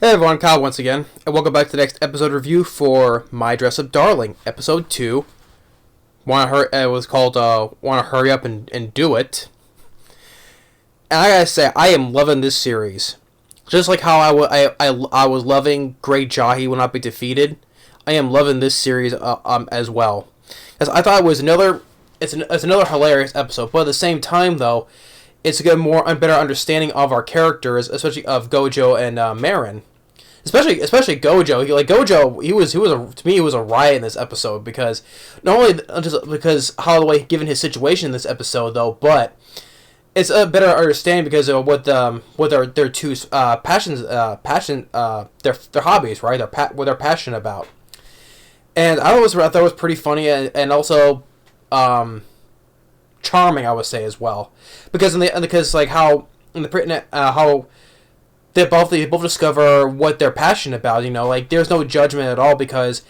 Hey everyone, Kyle once again, and welcome back to the next episode review for My Dress Up Darling, episode 2. It was called Wanna Hurry Up and Do It. And I gotta say, I am loving this series. Just like how I was loving Great Jahi Will Not Be Defeated, I am loving this series as well. Because I thought it was another hilarious episode, but at the same time though, it's a better understanding of our characters, especially of Gojo and Marin. Especially Gojo. He was a riot in this episode because not only just because how the way given his situation in this episode though, but it's a better understanding because of what their two passions their hobbies, right? What they're passionate about. And I thought it was pretty funny and also charming, I would say, as well, because how they both discover what they're passionate about. Like there's no judgment at all because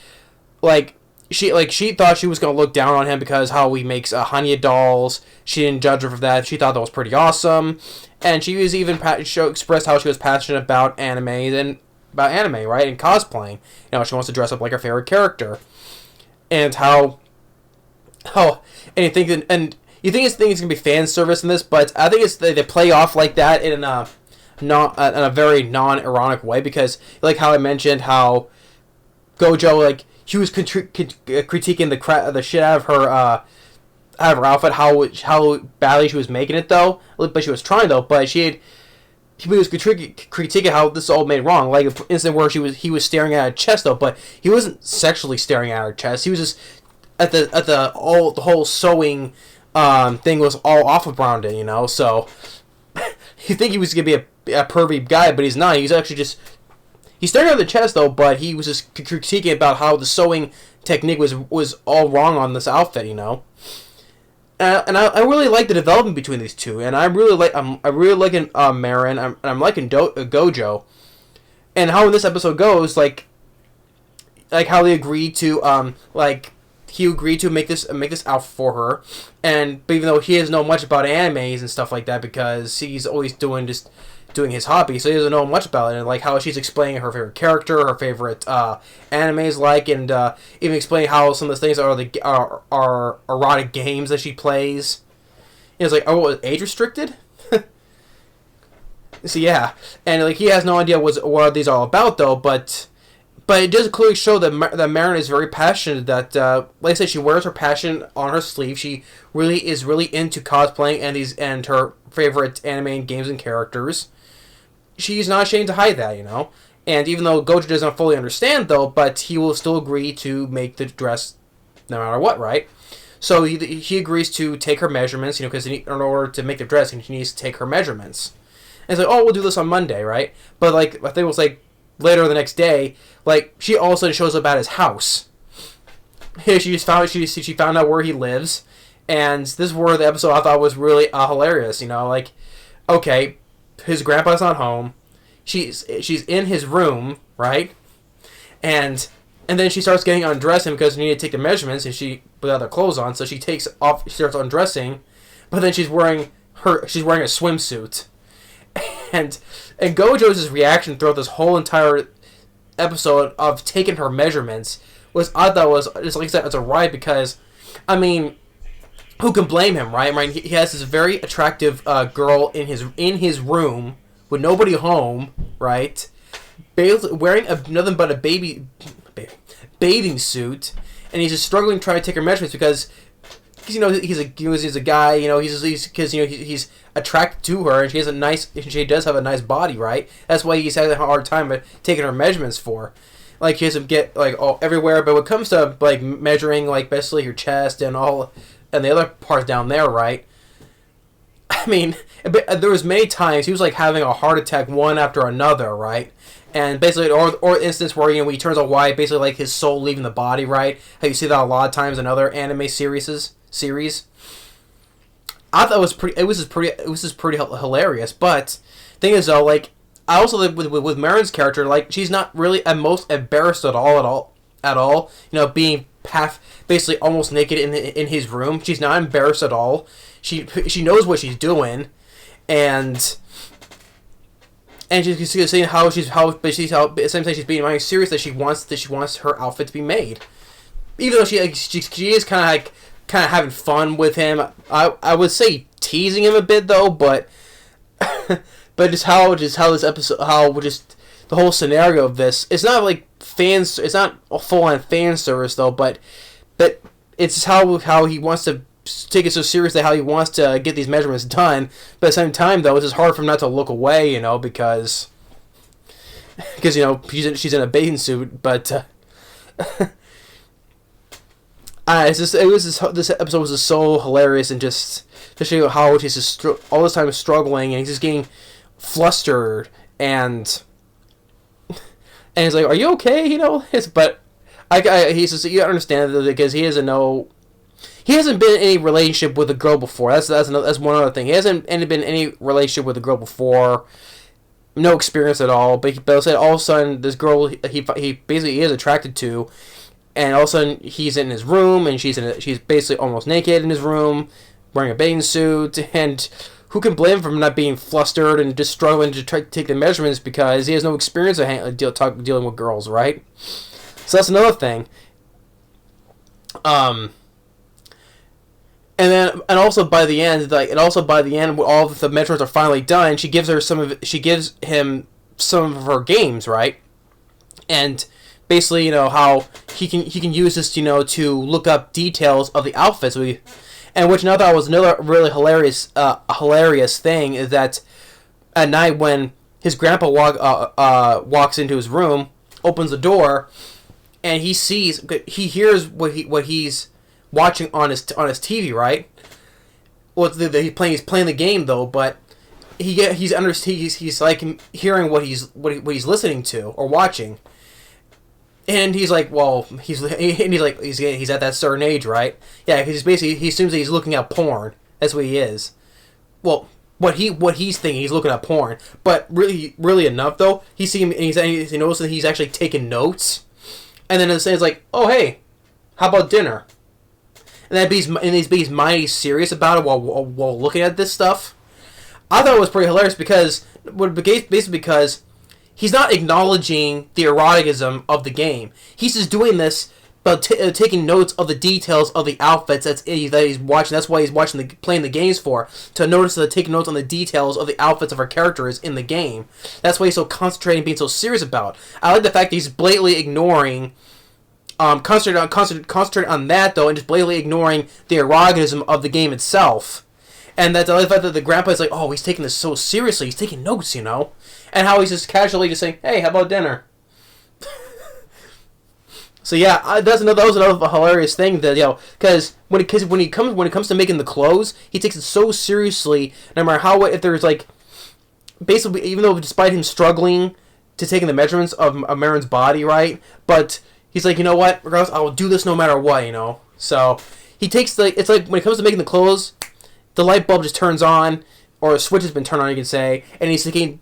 she thought she was gonna look down on him because how he makes Hanya dolls. She didn't judge her for that. She thought that was pretty awesome, and she was even expressed how she was passionate about anime right, and cosplaying. She wants to dress up like her favorite character, and how and you think it's gonna be fan service in this, but I think they play off like that in a very non-ironic way, because like how I mentioned how Gojo, he was critiquing the shit out of her outfit, how badly she was making it though, but she was trying though, but he was critiquing how this all made wrong, like for instance where he was staring at her chest though, but he wasn't sexually staring at her chest, he was just at the whole sewing thing was all off of Brandon, so you think he was gonna be a pervy guy, but he's not. He's actually he's staring at the chest though, but he was just critiquing about how the sewing technique was all wrong on this outfit, and I really like the development between these two, and I'm really liking Marin, and I'm liking Gojo, and how this episode goes, like how they agreed to he agreed to make this outfit for her, but even though he doesn't know much about animes and stuff like that because he's always doing his hobby, so he doesn't know much about it, and like how she's explaining her favorite character, her favorite animes, and even explaining how some of the things are erotic games that she plays. It's like, oh, age restricted. So yeah, and he has no idea what these are all about though, but it does clearly show that Marin is very passionate. That, like I said, she wears her passion on her sleeve. She is really into cosplaying and her favorite anime and games and characters. She's not ashamed to hide that, And even though Gojo doesn't fully understand, though, but he will still agree to make the dress no matter what, right? So he agrees to take her measurements, because in order to make the dress, he needs to take her measurements. And it's like, oh, we'll do this on Monday, right? But I think it was later the next day, she all of a sudden shows up at his house. She found out where he lives, and this is where the episode I thought was really hilarious. Okay, his grandpa's not home. She's in his room, right? And then she starts getting undressing because she needed to take the measurements, and she without her clothes on, so she starts undressing, but then she's wearing a swimsuit. And Gojo's reaction throughout this whole entire episode of taking her measurements I thought was just like I said, it's a riot because, I mean, who can blame him, right? Right? He has this very attractive girl in his room with nobody home, right? Wearing nothing but a bathing suit, and he's just struggling trying to take her measurements because he's a guy, he's attracted to her, and she does have a nice body, right? That's why he's having a hard time taking her measurements for. He doesn't get all everywhere, but when it comes to measuring basically your chest and all and the other parts down there, right? I mean, there was many times he was having a heart attack one after another, right? And basically, or instance where when he turns out white, basically his soul leaving the body, right? How you see that a lot of times in other anime series. I thought it was just pretty hilarious. But thing is though, I also like with Marin's character, she's not really at most embarrassed at all. Being basically almost naked in his room. She's not embarrassed at all. She knows what she's doing, and and she's saying how essentially she's being very serious that she wants her outfit to be made, even though she is kind of having fun with him. I would say teasing him a bit though, but but just how this episode, how just the whole scenario of this, it's not like fans, it's not a full on fan service though, but it's how he wants to take it so seriously, how he wants to get these measurements done, but at the same time though, it's just hard for him not to look away, because she's in a bathing suit, but this episode was just so hilarious, and just to show you how he's just all this time struggling, and he's just getting flustered, and he's like, "Are you okay?" But he says, you understand that, because he hasn't been in any relationship with a girl before. That's one other thing. He hasn't been in any relationship with a girl before. No experience at all. But said all of a sudden this girl he basically is attracted to, and all of a sudden he's in his room, and she's basically almost naked in his room, wearing a bathing suit, and who can blame him for not being flustered and just struggling to try to take the measurements, because he has no experience of dealing with girls, right? So that's another thing. And also by the end, when all of the measurements are finally done, she gives him some of her games, right? And basically, how he can use this, to look up details of the outfits. And which I thought was another really hilarious thing, is that at night when his grandpa walks into his room, opens the door, and he hears what he's watching on his TV, right? Well, he's playing the game though, but he's like hearing what he's listening to or watching, and he's like, he's at that certain age, right? Yeah, because he assumes that he's looking at porn. That's what he is. Well, what he's thinking, he's looking at porn, but really enough though, he notices that he's actually taking notes, and then it's like, oh hey, how about dinner? And he's mighty serious about it while looking at this stuff. I thought it was pretty hilarious, because he's not acknowledging the eroticism of the game. He's just doing this, but taking notes of the details of the outfits that he's watching. That's why he's playing the games for, to notice that taking notes on the details of the outfits of our characters in the game. That's why he's so concentrating, being so serious about. I like the fact that he's blatantly ignoring. Concentrate on that though, and just blatantly ignoring the eroticism of the game itself. And that's the fact that the grandpa is like, oh, he's taking this so seriously, he's taking notes, and how he's just casually just saying, hey, how about dinner? So yeah, that was another hilarious thing that because when it comes to making the clothes, he takes it so seriously. No matter if there's basically, even though despite him struggling to taking the measurements of Marin's body, right, but he's like, you know what, regardless, I will do this no matter what, So he takes it's like when it comes to making the clothes, the light bulb just turns on, or a switch has been turned on, you can say, and he's taking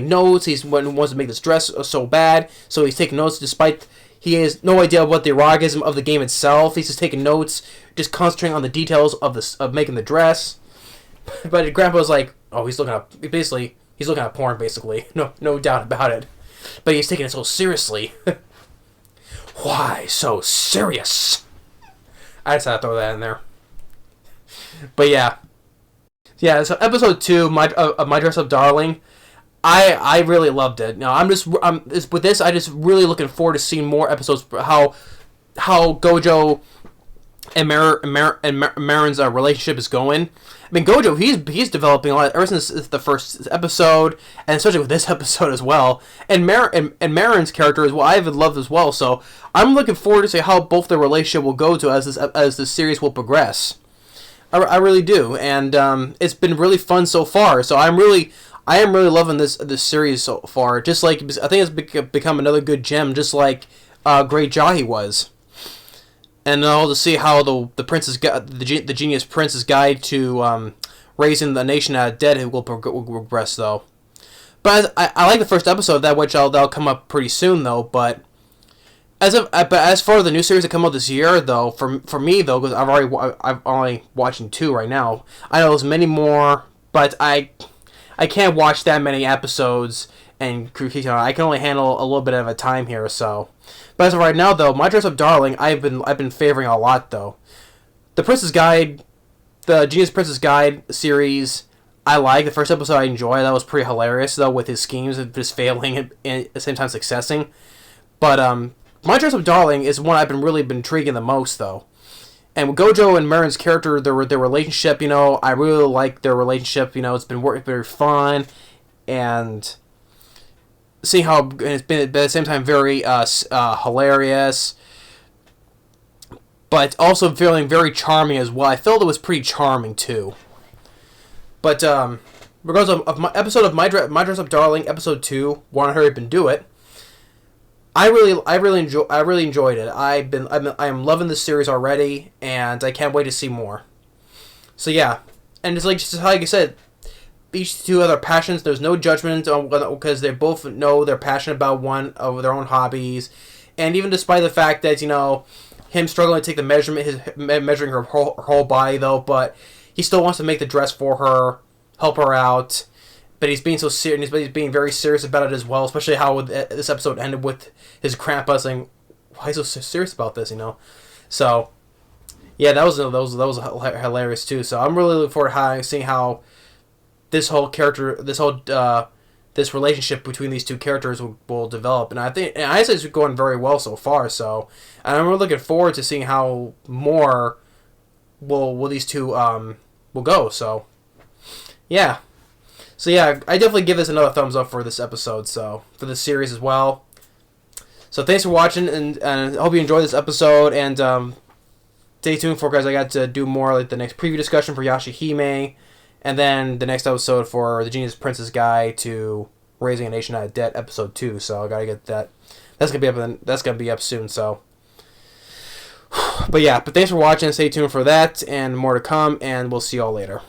notes. He wants to make this dress so bad, so he's taking notes despite he has no idea what the eroticism of the game itself. He's just taking notes, just concentrating on the details of making the dress. But Grandpa's like, oh, he's looking at porn, basically. No doubt about it. But he's taking it so seriously. Why so serious? I just had to throw that in there. But yeah. So episode 2, My Dress Up Darling, I really loved it. Now with this, I just really looking forward to seeing more episodes. How Gojo and Marin's relationship is going. I mean, Gojo, he's developing a lot ever since the first episode, and especially with this episode as well. And Marin's character is what I've loved as well. So I'm looking forward to see how both their relationship will go to as this series will progress. I really do, and it's been really fun so far. So I am really loving this series so far. Just like I think it's become another good gem, just like Great Jahi was. And all to see how the genius prince's guide to raising the nation out of dead will progress though. But I like the first episode of that, which that'll come up pretty soon though. But as far as the new series that come out this year though, for me though, because I'm only watching 2 right now. I know there's many more, but I can't watch that many episodes and I can only handle a little bit at a time here. So, but as of right now, though, My Dress Up Darling, I've been favoring a lot though. The Princess Guide, the Genius Princess Guide series, I like. The first episode I enjoyed. That was pretty hilarious though, with his schemes of just failing and at the same time successing. But My Dress Up Darling is one I've really been intriguing the most though. And with Gojo and Marin's character, their relationship, I really like their relationship. It's been very fun, and seeing how it's been at the same time very hilarious, but also feeling very charming as well. I felt it was pretty charming too. But regardless of my episode of My Dress Up Darling, episode 2, Wanna Hurry Up and Do It. I really enjoyed it. I am loving this series already, and I can't wait to see more. So yeah, and it's just like I said, each two other passions. There's no judgment on because they both know they're passionate about one of their own hobbies, and even despite the fact that him struggling to take the measuring her whole body though, but he still wants to make the dress for her, help her out. But he's being so serious. He's being very serious about it as well. Especially how this episode ended with his grandpa saying, "Why is he so serious about this?" So yeah, that was hilarious too. So I'm really looking forward to seeing how this relationship between these two characters will develop. And I think honestly it's going very well so far. So and I'm really looking forward to seeing how more will these two will go. So yeah. So yeah, I definitely give this another thumbs up for this episode, so for this series as well. So thanks for watching, and I hope you enjoyed this episode, and stay tuned for, guys, I got to do more like the next preview discussion for Yashahime, and then the next episode for the Genius Princess Guide to Raising a Nation Out of Debt, episode 2, so I gotta get that. That's gonna be up soon, so. But yeah, thanks for watching, stay tuned for that, and more to come, and we'll see y'all later.